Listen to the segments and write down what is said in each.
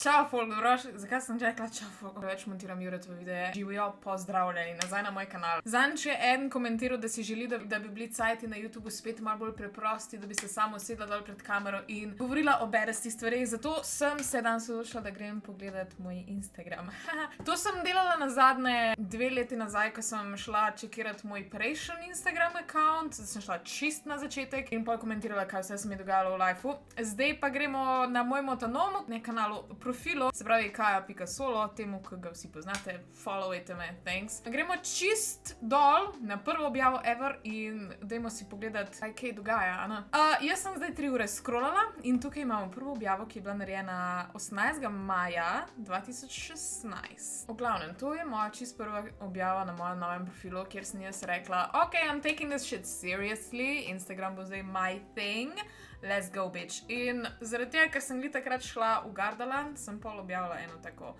Čau, folk, dobroš, zakaj sem rekla čau, folk, več montiram Juretove videe. Živijo, pozdravljeni, nazaj na moj kanal. Zanj je eden komentiral, da si želi, da bi bili cajti na YouTubeu spet malo bolj preprosti, da bi se samo sedla dol pred kamero in govorila o bedastih stvareh, zato sem se danes odločila, da grem pogledat moj Instagram. To sem delala nazadnje 2 leti nazaj, ko sem šla čekirat moj prejšnji Instagram account, sem šla čist na začetek in pol komentirala, kaj vse se mi je dogajalo v lifeu. Zdaj pa gremo na moj motonomu, na kanalu profilu, se pravi kaja.solo, temu, ki ga vsi poznate, followajte me, thanks. Gremo čist dol na prvo objavo ever in dajmo si pogledati, kaj dogaja, Ana. Jaz sem zdaj 3 ure scrollala in tukaj imamo prvo objavo, ki je bila narejena 18. maja 2016. V glavnem, to je moja čist prva objava na mojem novem profilu, kjer sem jaz rekla, ok, I'm taking this shit seriously, Instagram bo zdaj my thing. Let's go, bitch. In zaradi tega, ker sem takrat šla v Gardaland, sem pol objavila eno tako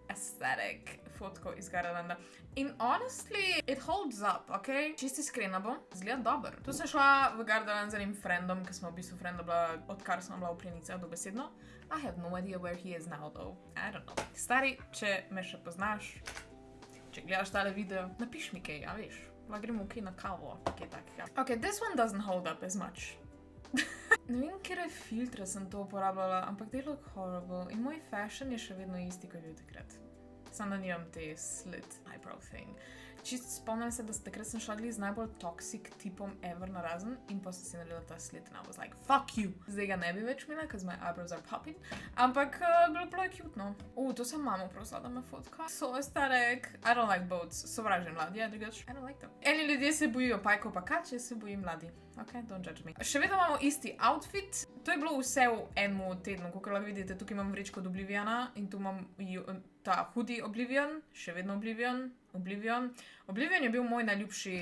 aesthetic fotko iz Gardalanda. In honestly, it holds up, ok? Čisto iskrena bom, zgleda dober. Tu sem šla v Gardaland z enim friendom, ki smo v bistvu frenda bila, odkar sem bila v Pljenicah dobesedno. I have no idea where he is now, though. I don't know. Stari, če me še poznaš, če gledaš tale video, napiš mi kaj, a veš? La gremo kaj na kavo, kaj takega. Ok, this one doesn't hold up as much. Ne vem, kere filtre sem to uporabljala, ampak they look horrible. In moj fashion je še vedno isti, kot je bil takrat. Samo da nimam te slit eyebrow thing. Čist spomnim se, da takrat sem šla z najbolj toxic tipom ever narazen in pa sem si naredila ta slit and I was like, fuck you! Zdaj ga ne bi več imela, cause my eyebrows are popping. Ampak bilo je cute, no. To sem mamo prosila, da me fotka. So aesthetic. I don't like boats. Sovražim ladje, drugač. I don't like them. Eni ljudje se bojijo pajkov pa kač, jaz se bojim ladij. Ok, don't judge me. Še vedno imamo isti outfit. To je bilo vse v enem tednu, kot lahko vidite. Tukaj imam vrečko od Obliviona in tu imam ta hoodie Oblivion, še vedno Oblivion. Oblivion je bil moj najljubši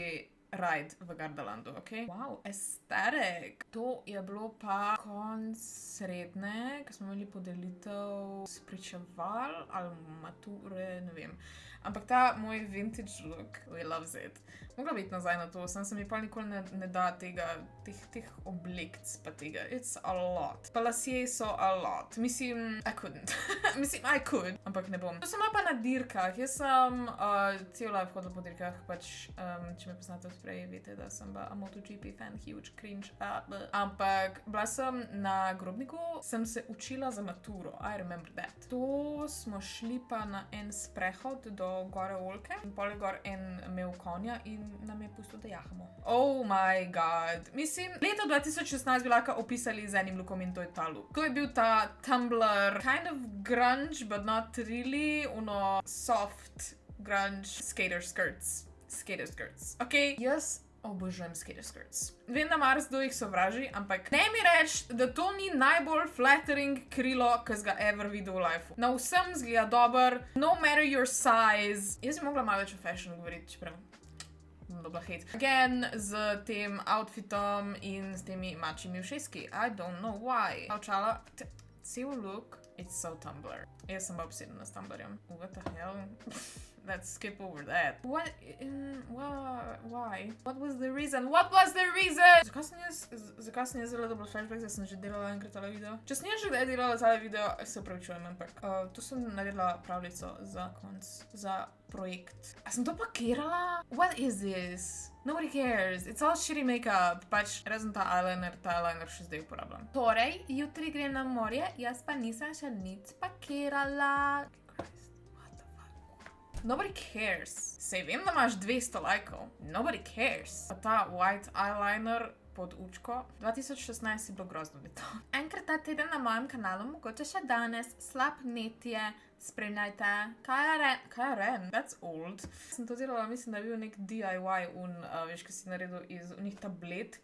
ride v Gardalandu, ok? Wow, aesthetic. To je bilo pa konc srednje, ko smo imeli podelitev spričeval ali mature, ne vem. Ampak ta moj vintage look, we loves it. Mogla biti nazaj na to, sem se mi pa nikoli ne da teh oblekc pa tega. It's a lot. Pa lasje so a lot. Mislim, I couldn't. Mislim, I could, ampak ne bom. To sem pa na dirkah. Jaz sem cel life hodila po dirkah, pač, če me poznate odprej, veste, da sem bila a MotoGP fan, huge cringe. Ampak bila sem na Grobniku, sem se učila za maturo. I remember that. To smo šli pa na en sprehod do gore Olke in pol je gor en imel konja in nam je pustil, da jahamo. Oh my god. Mislim, leto 2016 bi lahko opisali z enim lookom in to je ta look. To je bil ta Tumblr, kind of grunge, but not really, soft grunge skater skirts. Ok, jaz obožujem skater skirts. Vem, da marsikdo jih sovraži, ampak ne mi reč, da to ni najbolj flattering krilo, ki ga ever videl v lifeu. Na vsem zgleda dober, no matter your size. Jaz bi mogla malo več o fashion govoriti, čeprav dobla hate. Again, z tem outfitom in s temi mačjimi ušeski. I don't know why. Očala, cel look, it's so Tumblr. Jaz sem pa obsedena s Tumblrjem. What the hell? Let's skip over that. What? Why? What was the reason? Zakaj sem jaz zelo dobro flashback, da sem že delala enkrat tale video? Če sem jaz že kdaj delala tale video, se upravičujem, ampak tu sem naredila pravljico za konc, za projekt. A sem to pakirala? What is this? Nobody cares. It's all shitty makeup. Pač, razen ta eyeliner še zdaj uporabljam. Torej, jutri grem na morje, jaz pa nisem še nič pakirala. Nobody cares. Sej vem, da imaš 200 lajkov. Nobody cares. Pa ta white eyeliner pod učko. 2016 je bilo grozno leto. Enkrat ta teden na mojem kanalu, mogoče še danes, slab netje, spremljajte. Kaja Ren? That's old. Sem to delala, mislim, da je bil nek DIY veš, ki si naredil iz unih tabletk,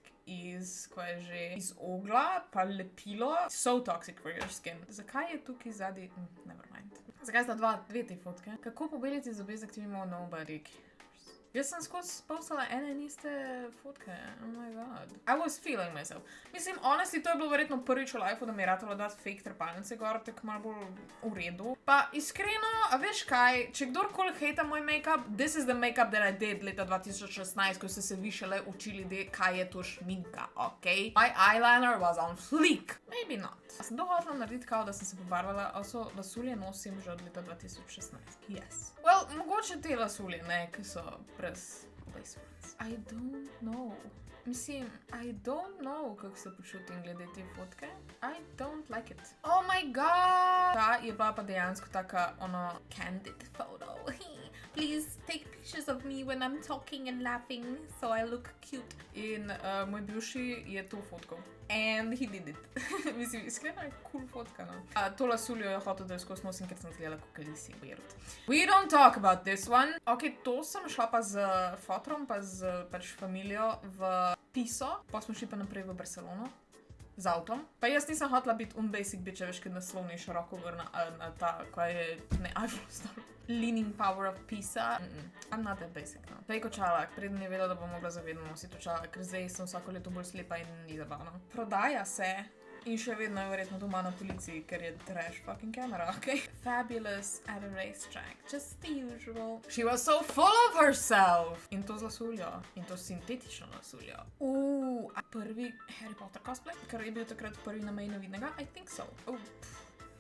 ko je že iz ogla, pa lepilo. So toxic for your skin. Zakaj je tukaj zadnji? Never mind. Zakaj sta dve te fotke? Kako pobeliti zobe z aktivnim Nobody cares? Jaz sem skozi postala ene in iste fotke. Oh my god. I was feeling myself. Mislim, honestly, to je bilo verjetno prvič v lifeu, da mi je ratalo dati fake trepalnice gor, tako malo bolj v redu. Pa iskreno, a veš kaj, če kdorkoli hejta moj make-up, this is the make-up that I did leta 2016, ko ste se vi šele učili, kaj je to šminka, ok? My eyeliner was on fleek. Maybe not. Sem to hotela narediti kao, da sem se pobarvala, also lasulje nosim že od leta 2016. Yes. Well, mogoče te lasulje, ne, ki so brez placements. I don't know. Mislim, I don't know, kako se počutim glede te fotke. I don't like it. Oh my god! Ta je bila pa dejansko taka, candid photo. Please take pictures of me when I'm talking and laughing, so I look cute. In moj bivši je to fotkal. And he did it. Mislim, iskreno je cool fotka, no. To lasuljo je hotel, da jo skozi nosim, ker sem zgledala kot Kalisi, weird. We don't talk about this one. Ok, to sem šla pa z fotrom, pa z pač familijo v Piso, pa smo šli pa naprej v Barcelono. Z avtom. Pa jaz nisem hotela biti basic bitch, veš, kad naslovni široko vrna na ta, kaj je, ne, Eiffel Tower. Leaning power of Pisa. I'm not that basic, no. Vejko čalak, preden je vedela, da bom mogla zavedno nositi čalak, ker zdaj sem vsako leto bolj slepa in ni zabavno. Prodaja se in še vedno je verjetno doma na policiji, ker je trash fucking camera, ok? Fabulous at a racetrack, just the usual. She was so full of herself! In to z lasuljo. In to sintetično lasuljo. Prvi Harry Potter cosplay, ker je bil takrat prvi na meji nevidnega? I think so.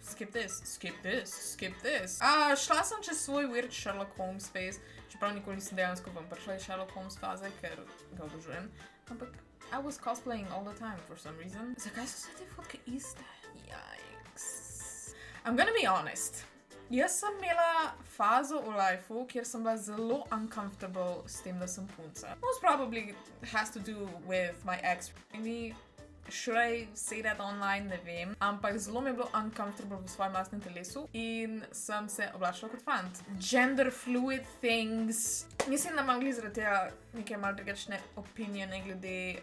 Skip this, skip this, skip this. Šla sem čez svoj weird Sherlock Holmes face, čeprav nikoli nisem dejansko vam prišla iz Sherlock Holmes faze, ker ga obožujem. Ampak I was cosplaying all the time for some reason. Zakaj so se te fotke iste? Yikes. I'm gonna be honest. Jaz sem imela fazo v lifeu, kjer sem bila zelo uncomfortable s tem, da sem punca. Most probably has to do with my ex. Should I say that online? Ne vem. Ampak zelo mi je bilo uncomfortable v svojem lastnem telesu in sem se oblačila kot fant. Gender fluid things. Mislim, da imam zaradi tega neke malo drugačne opinione glede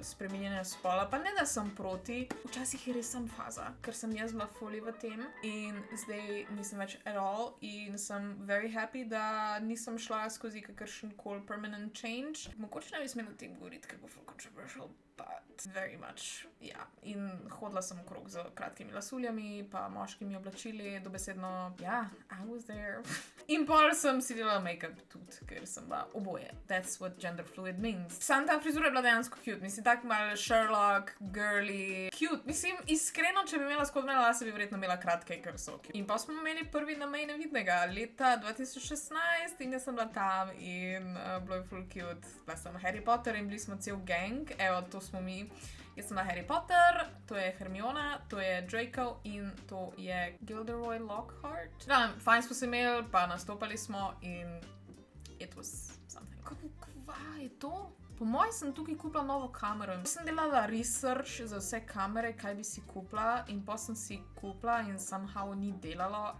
spreminjanja spola. Pa ne, da sem proti. Včasih je res sem faza, ker sem jaz bila fully v tem in zdaj nisem več at all in sem very happy, da nisem šla skozi kakršen koli permanent change. Mogoče ne bi smela o tem govoriti, ker bo full controversial. But very much, ja. In hodila sem okrog z kratkimi lasuljami, pa moškimi oblačili, dobesedno, ja, I was there. In pol sem si delala make-up tudi, ker sem bila oboje. That's what gender fluid means. Sam ta frizura je bila dejansko cute, mislim, tak malo Sherlock, girly, cute. Mislim, iskreno, če bi imela skodne lase, bi verjetno imela kratke, ker so cute. In pa smo imeli prvi na meji nevidnega, leta 2016 in jaz sem bila tam in bilo je full cute. Bila sem Harry Potter in bili smo cel gang, evo, to smo mi. Jaz sem Harry Potter, to je Hermiona, to je Draco in to je Gilderoy Lockhart. Fajn smo se imeli, pa nastopali smo in it was something. Kva je to? Po mojem sem tukaj kupila novo kamero. Sem delala research za vse kamere, kaj bi si kupila in pa sem si kupila in somehow ni delalo.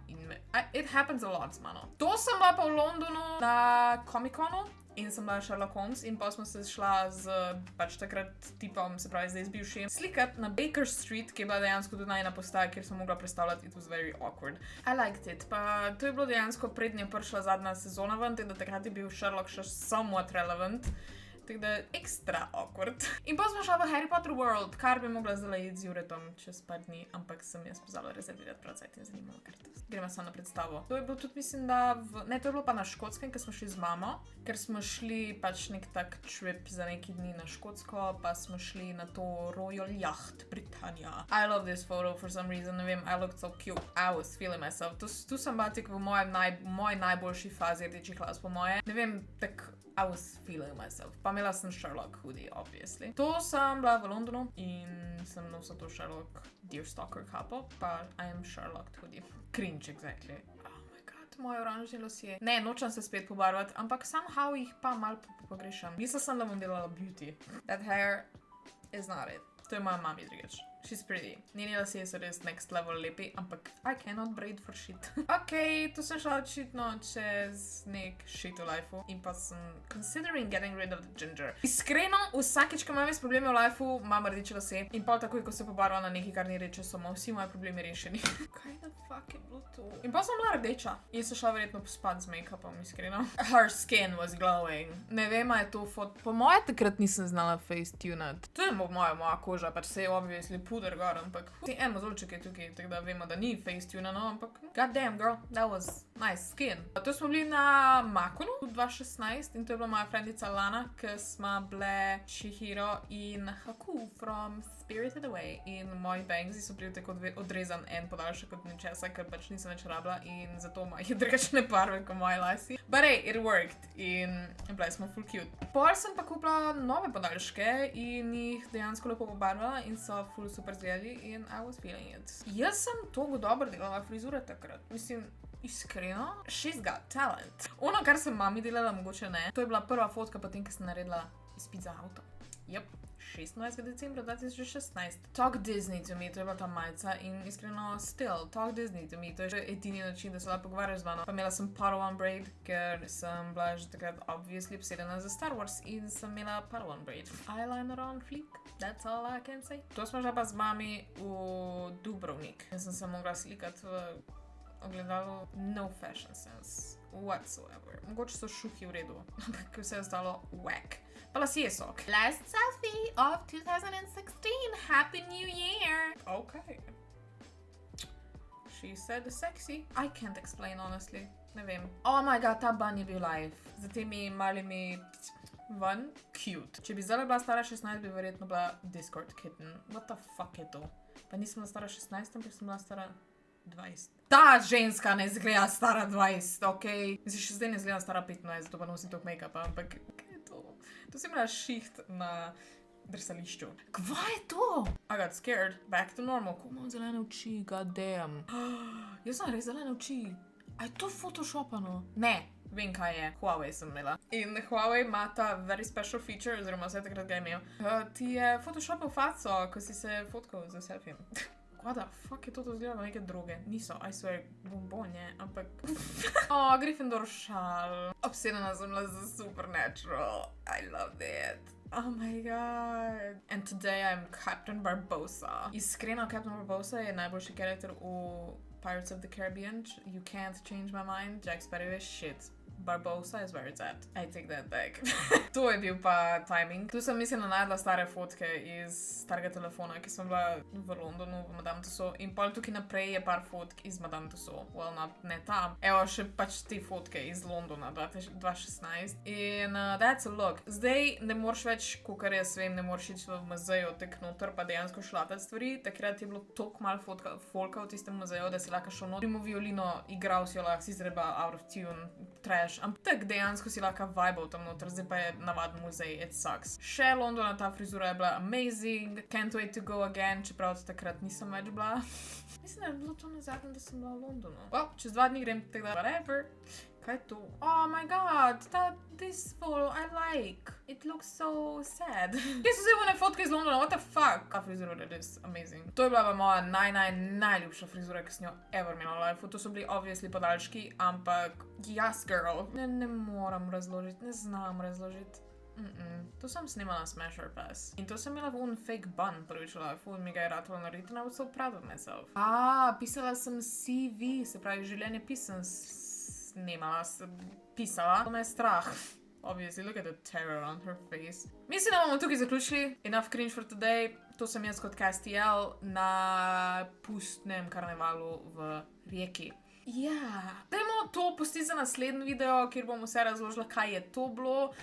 It happens a lot z mano. To sem bila pa v Londonu na Comic-Conu. In sem bila Sherlock Holmes in pa smo se šla z pač takrat tipom, se pravi zdaj z bivšim, slikati na Baker Street, ki je bila dejansko tudi najna postaja, kjer sem mogla predstavljati. It was very awkward. I liked it. Pa to je bilo dejansko prednje prišla zadnja sezona ven, da takrat je bil Sherlock še somewhat relevant. Tako da ekstra awkward. In pa smo šla v Harry Potter World, kar bi mogla zdaj iti z Juretom čez par dni, ampak sem jaz pozabila rezervirati pravcajt in zanimala karto. Gremo samo na predstavo. To je bilo tudi, mislim, da ne, to je bilo pa na Škotskem, ker smo šli z mamo, ker smo šli pač nek tak trip za neki dni na Škotsko, pa smo šli na to Royal Yacht Britannia. I love this photo for some reason, ne vem, I looked so cute. I was feeling myself. Tu sem bila tik v moji najboljši fazi rdečih las, po moje. Ne vem, tak I was feeling myself. Pa imela sem Sherlock hoodie, obviously. To sem bila v Londonu in sem nosila to Sherlock Deerstalker kapo, pa I am Sherlock hoodie. Cringe, exactly. Oh my god, moje oranžni lasje. Ne, nočem se spet pobarvati, ampak somehow jih pa malo pogrešam. Mislila sem, da bom delala beauty. That hair is not it. To je moja mami drugač. She's pretty. Njeni lasje so res next level lepi, ampak I cannot braid for shit. Ok, tu sem šla očitno čez nek shit v lifeu in pa sem considering getting rid of the ginger. Iskreno, vsakič, ko imam res probleme v lifeu, imam rdeče lase in pa takoj, ko se pobarva na nekaj, kar ni reče, so vsi moji problemi rešeni. Kaj the fuck je bilo to? In pa sem bila rdeča in sem šla verjetno pospat z make-upom, iskreno. Her skin was glowing. Ne vem, a je to po moje takrat nisem znala face tunat. To je moja koža, pač se je obviously puder gor, ampak en mozolček je tukaj, tako da vemo, da ni face tunano, ampak god damn girl, that was nice skin. To smo bili na Makonu v 2016 in to je bila moja friendica Lana, ki smo bile Chihiro in Haku from Spirited Away in moji bangsi so bili tako odrezan en podaljšek od ničesa, ker pač nisem več rabila in zato imajo drugačne barve kot moji lasi. But hey, it worked in bili smo full cute. Pol sem pa kupila nove podaljške in jih dejansko lepo pobarvala in so full super zgledali in I was feeling it. Jaz sem toliko dobro delala frizure takrat. Mislim, iskreno, she's got talent. Ono, kar sem mami delala, mogoče ne. To je bila prva fotka potem, ko sem naredila izpit za avto. Yep. 26. decembra 2016. Talk Disney to me, to je bila ta majica in iskreno still, Talk Disney to me, to je že edini način, da se lahko pogovarjaš z mano. Pa imela sem Padawan braid, ker sem bila že takrat obviously obsedena za Star Wars in sem imela Padawan braid. Eyeliner on fleek, that's all I can say. To smo že pa z mami v Dubrovnik. Jaz sem se mogla slikati v ogledalu, no fashion sense whatsoever. Mogoče so šuhi v redu, ampak vse je ostalo whack. Pa lasje so. Last selfie of 2016. Happy New Year! Okay. She said sexy. I can't explain honestly. Ne vem. Oh my god, ta ban je bil live. Za temi malimi ven. Cute. Če bi zdaj bila stara 16, bi verjetno bila Discord kitten. What the fuck je to? Pa nisem bila stara 16, ampak sem bila stara 20. Ta ženska ne izgleda stara 20, okej? Mislim, še zdaj ne izgleda stara 15, zato pa nosim toliko make-upa, ampak kaj je to? To si imela šiht na drsališču. Kva je to? I got scared. Back to normal. Ko imam zelene oči, god damn. Jaz sem res zelene oči. A je to photoshopano? Ne. Vem, kaj je. Huawei sem imela. In Huawei ima ta very special feature, oziroma vse takrat ga je imel. Ti je photoshopal faco, ko si se fotkal za selfijem. What the fuck je to izgledalo neke droge? Niso, I swear, bombonje, ampak... Oh, Gryffindor šal. Obsedena sem bila za Supernatural. I loved it. Oh my god. And today I'm Captain Barbossa. Iskreno, Captain Barbossa je najboljši karakter v Pirates of the Caribbean. You can't change my mind. Jack Sparrow is shit. Barbossa is where it's at. I take that back. To je bil pa timing. Tu sem mislim najdla stare fotke iz starega telefona, ki sem bila v Londonu, v Madame Tussauds. In pol tukaj naprej je par fotk iz Madame Tussauds. Well, ne tam. Evo, še pač te fotke iz Londona 2016. In that's a look. Zdaj ne moreš več, kakor jaz vem, ne moreš iti v muzeju tek noter, pa dejansko šlatati stvari. Takrat je bilo toliko malo folka v tistem muzeju, da si lahko šel noter. Primo violino, igral si jo lahko, si zreba out of tune, trash. Ampak tak dejansko si lahko vibal tam noter, zdaj pa je navaden muzej, it sucks. Še Londona, ta frizura je bila amazing, can't wait to go again, čeprav takrat nisem več bila. Mislim, da je bilo to nazadnje, da sem bila v Londonu. Well, čez 2 dni grem, tako da whatever. Kaj je to? Oh my god, this photo I like. It looks so sad. Kje so zdaj one fotke iz Londona? What the fuck? Ta frizura je res amazing. To je bila pa moja najljubša frizura, ki sem jo ever imela v life. To so bili obviously podaljški, ampak yes girl. Ne moram razložiti, ne znam razložiti. To sem snimala Smash or Pass. In to sem imela v fake bun prvič v life in mi ga je ratalo narediti and I was so proud of myself. Pisala sem CV, se pravi življenje pisem snimala, pisala. To me je strah. Obviously, look at the terror on her face. Mislim, da bomo tukaj zaključili. Enough cringe for today. To sem jaz kot Castiel na pustnem karnevalu v Rijeki. Ja. Dajmo to pustiti za naslednji video, kjer bom vse razložila, kaj je to bilo.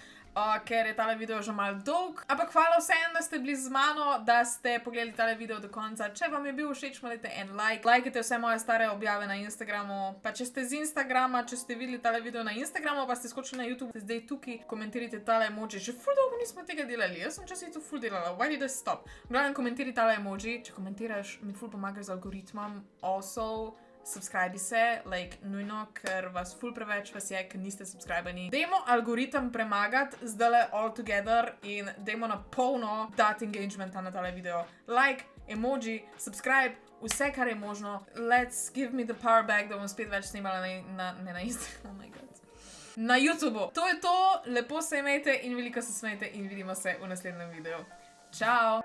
Ker je tale video že malo dolg. Ampak hvala vsem, da ste bili z mano, da ste pogledali tale video do konca. Če vam je bil všeč, malite en like. Lajkajte vse moje stare objave na Instagramu. Pa če ste z Instagrama, če ste videli tale video na Instagramu, pa ste skočili na YouTube, ste zdaj tukaj, komentirajte tale emoji. Že ful dolgo nismo tega delali. Jaz sem časih to ful delala. Why did I stop? Glavnem, komentiraj tale emoji. Če komentiraš, mi ful pomagaš z algoritmom. Also, subscribi se, like, nujno, ker vas ful preveč vas je, ker niste subscribeni. Dajmo algoritem premagati zdajle all together in dajmo na polno dati engagementa na tale video. Like, emoji, subscribe, vse, kar je možno. Let's give me the power back, da bom spet več snimala na Instagramu. Oh my god. Na YouTubu. To je to, lepo se imejte in veliko se smejte in vidimo se v naslednjem videu. Ciao!